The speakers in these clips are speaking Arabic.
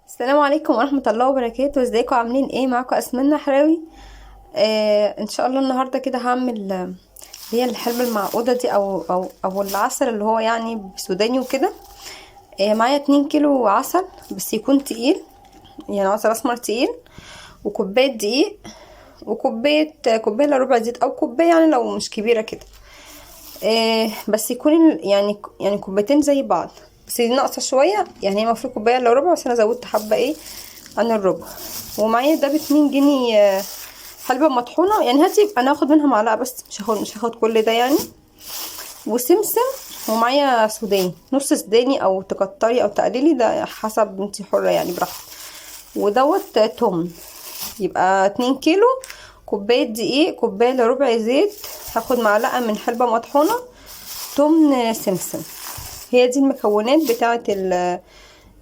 السلام عليكم ورحمة الله وبركاته. ازيكم عاملين ايه؟ معاكم اسماء نحراوي. ان شاء الله النهاردة كده هعمل هي الحلبة المعقودة دي او العسل اللي هو يعني سوداني وكده. معايا 2 كيلو عسل بس يكون تقيل، يعني عسل اسمر تقيل، وكوباية دقيق، وكوباية كوباية الا ربع زيت، او كوباية يعني لو مش كبيرة كده. بس يكون يعني كوبايتين زي بعض، بس دي ناقصه شويه، يعني هي المفروض كوبايه الا ربع، بس انا زودت حبه ايه عن الربع. ومعايا ده ب2 جنيه حلبة مطحونة، يعني انا هاخد منها معلقة بس، مش هاخد كل ده يعني. وسمسم، ومعايا سوداني، نص سوداني او تكتري او تقليلي، ده حسب انتي حرة يعني براحتك. ودوت توم، يبقى 2 كيلو، كوباية دقيق، كوباية الا ربع زيت، هاخد معلقة من حلبة مطحونة، توم، سمسم. هي دي المكونات بتاعة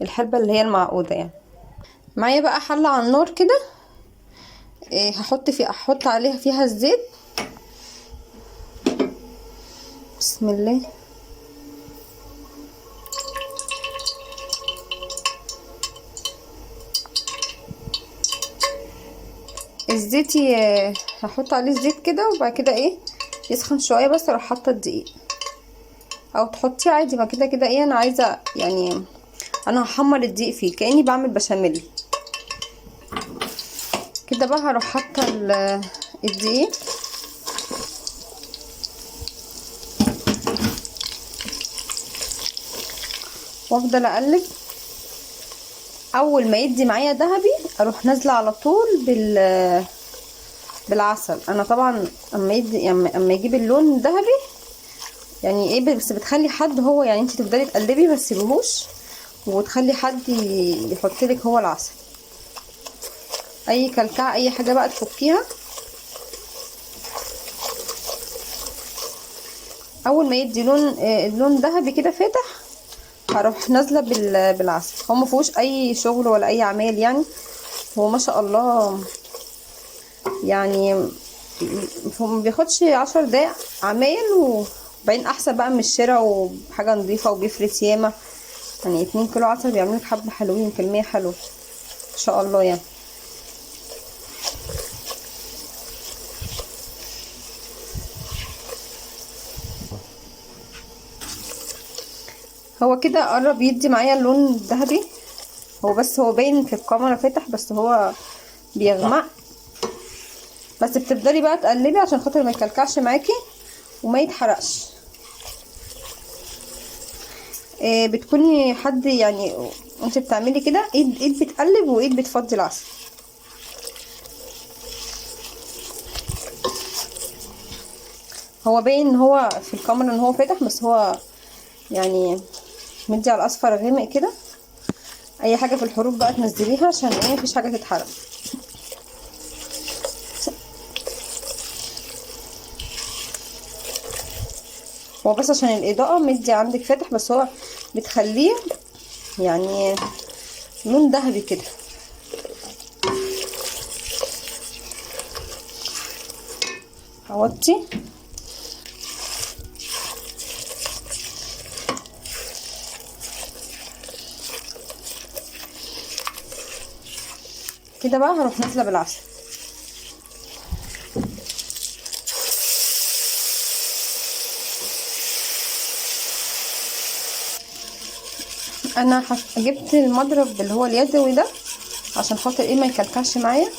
الحلبة اللي هي المعقودة يعني. معايا بقى حلة على النار كده، هحط عليها فيها الزيت. بسم الله. الزيت هحط عليه الزيت كده، وبعد كده يسخن شويه، بس اروح حاطه الدقيق، او تحطيه عادي. ما كده كده انا عايزه يعني انا هحمر الدقيق فيه كاني بعمل بشاميل كده. بقى هروح حاطه الدقيق، وافضل اقلب. اول ما يدي معايا ذهبي اروح نازله على طول بالعسل. انا طبعا اما يجيب اللون ذهبي، يعني بس بتخلي حد هو، يعني انت تفضلي تقلبي ما تسيبيهوش، وتخلي حد يحط لك هو العسل. اي كلكعه اي حاجه بقى تفكيها. اول ما يدي لون اللون ذهبي كده فاتح، هروح نازله بالعسل. هو ما فيهوش اي شغل ولا اي عمال يعني، هو ما شاء الله يعني ما بياخدش 10 دقايق عمايل، وبعدين احسن بقى من الشراء، وحاجه نظيفه وبيفرز ياما. يعني 2 كيلو عسل بيعملك حبه حلوين، كميه حلوه ان شاء الله يعني. هو كده قرب يدي معايا اللون الذهبي. هو باين في الكاميرا فاتح، بس هو بيغمق. بس بتفضلي بقى تقلبي عشان خاطر ما يكلكعش معاكي وما يتحرقش. بتكوني حد يعني انت بتعملي كده، ايد بتقلب وايد بتفضي العسل. هو باين ان هو في الكاميرا ان هو فاتح، بس هو يعني مدي على الاصفر غامق كده. اي حاجه في الحروف بقى تنزليها عشان مفيش حاجه تتحرق. هو بس عشان الاضاءه مدي عندك فاتح، بس هو بتخليه يعني لون ذهبي كده. اوطي كده بقى، هروح نازله بالعسل. انا جبت المضرب اللي هو اليدوي ده عشان خاطر ما يكلكعش معايا.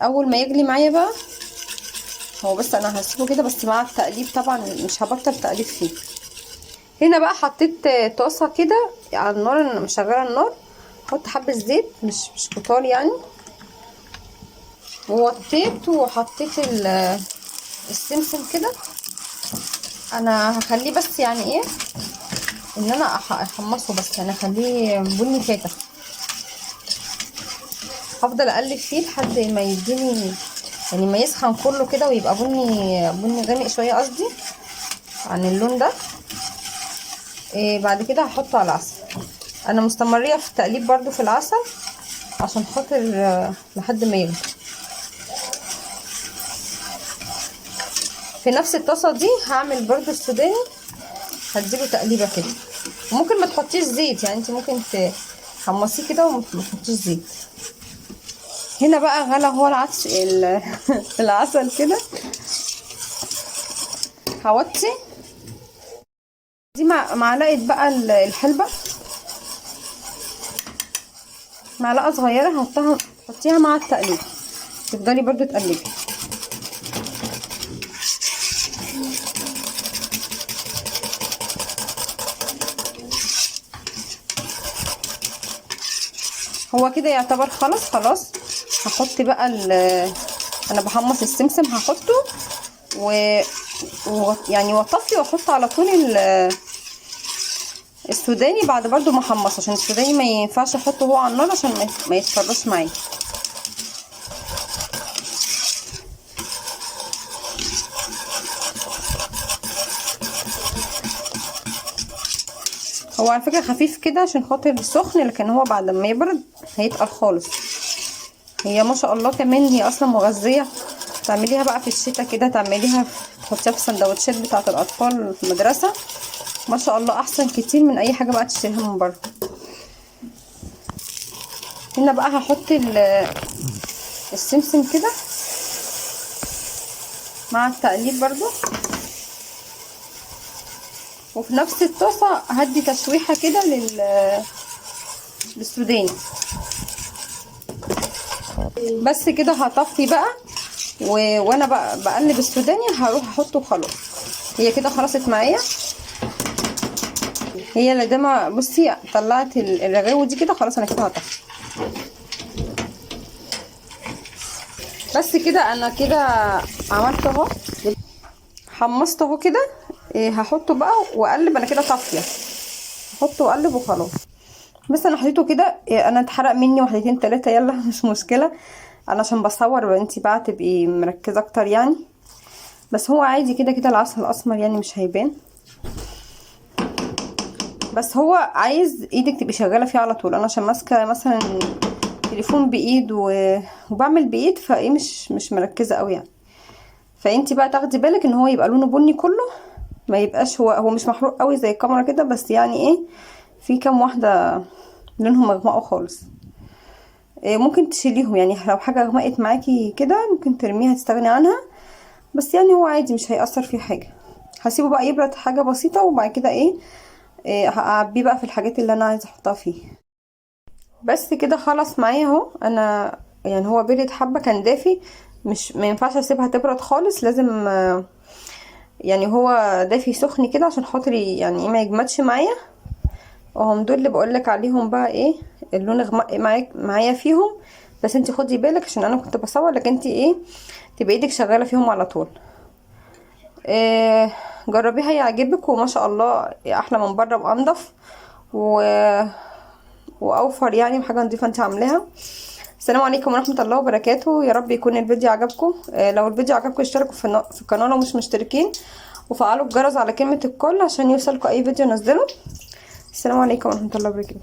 اول ما يغلي معايا بقى، هو بس انا هسيبه كده بس مع التقليب طبعا، مش هبطل تقليب فيه. هنا بقى حطيت طاسه كده على النار، انا مشغله النار. احط حبه زيت مش كتار يعني، ووطيت وحطيت السمسم كده. انا هخليه بس يعني ان انا احمصه، بس يعني اخليه بني فاتح. هفضل اقلب فيه لحد ما يديني، يعني ما يسخن كله كده ويبقى بني غامق شويه قصدي عن اللون ده. بعد كده هحطه على العسل. انا مستمريه في التقليب برضو في العسل عشان خاطر لحد ما يغلي. في نفس الطاسه دي هعمل برضو السوداني، هديله تقليبه كده. وممكن ما تحطيش زيت، يعني انت ممكن تحمصيه كده وما تحطيش زيت. هنا بقى غلى هو العدس العسل كده. هوطي دي معلقه بقى الحلبه، معلقه صغيره حطيها مع التقليب، تفضلي برضو تقلبي. هو كده يعتبر خلاص. هحط بقى انا بحمص السمسم، هحطه يعني واطفي واحط على طول السوداني بعد برضو ما احمصه، عشان السوداني ما ينفعش احطه هو على النار عشان ما يتفرش معايا. هو على فكره خفيف كده عشان خاطر سخن، لكن هو بعد ما يبرد هيتقل خالص. هي ما شاء الله كمان هي اصلا مغذيه، تعمليها بقى في الشتاء كده، تعمليها تحطيها في السندوتشات بتاعه الاطفال في المدرسه، ما شاء الله احسن كتير من اي حاجه بقى تشتريها من بره. هنا بقى هحط السمسم كده مع التقليب برضو، وفي نفس الطاسه هدي تشويحه كده للسوداني. بس كده هطفي بقى، وانا بقى بقلب السوداني هروح احطه خلاص. هي كده خلصت معايا، هي اللي دايما بصي طلعت الرغاوي دي كده خلاص. انا كده هطفي بس كده. انا كده عملت اهو، حمصت اهو كده. هحطه بقى واقلب. انا كده طافيه، احطه واقلب وخلاص. بس انا حطيته كده، انا اتحرق مني واحدتين تلاتة، يلا مش مشكله. انا عشان بصور انتي بقى تبقي مركزه اكتر يعني. بس هو عادي كده كده العسل الاسمر يعني مش هيبان، بس هو عايز ايدك تبقي شغاله فيه على طول. انا عشان ماسكه مثلا تليفون بايد وبعمل بايد، فايه مش مركزه قوي يعني. فانتي بقى تاخدي بالك ان هو يبقى لونه بني كله، ما يبقاش هو مش محروق قوي زي الكاميرا كده، بس يعني ايه، في كام واحده لونهم مغمقوا خالص. ممكن تشيليهم يعني، لو حاجه غمقت معاكي كده ممكن ترميها تستغني عنها، بس يعني هو عادي مش هيأثر فيه حاجه. هسيبه بقى يبرد حاجه بسيطه، وبعد كده ايه هعبيه بقى في الحاجات اللي انا عايزه احطها فيه. بس كده خلص معايا اهو. انا يعني هو برد حبه، كان دافي، مش ما ينفعش اسيبها تبرد خالص، لازم يعني هو دافي سخن كده عشان خاطر يعني ما يجمدش معايا. وهم دول اللي بقولك عليهم بقى ايه، اللون غمق معايا فيهم. بس انتي خدي بالك عشان انا كنت بصور، لكن انتي ايه تبقى ايدك شغاله فيهم على طول. جربيها يعجبك، وما شاء الله احلى من بره وانضف واوفر يعني، وحاجه نضيفه انت عاملاها. السلام عليكم ورحمه الله وبركاته. يا رب يكون الفيديو عجبكم. لو الفيديو عجبكم اشتركوا في القناه لو مش مشتركين، وفعلوا الجرس على كلمه الكل عشان يوصلكوا اي فيديو انزله. السلام عليكم ورحمه الله وبركاته.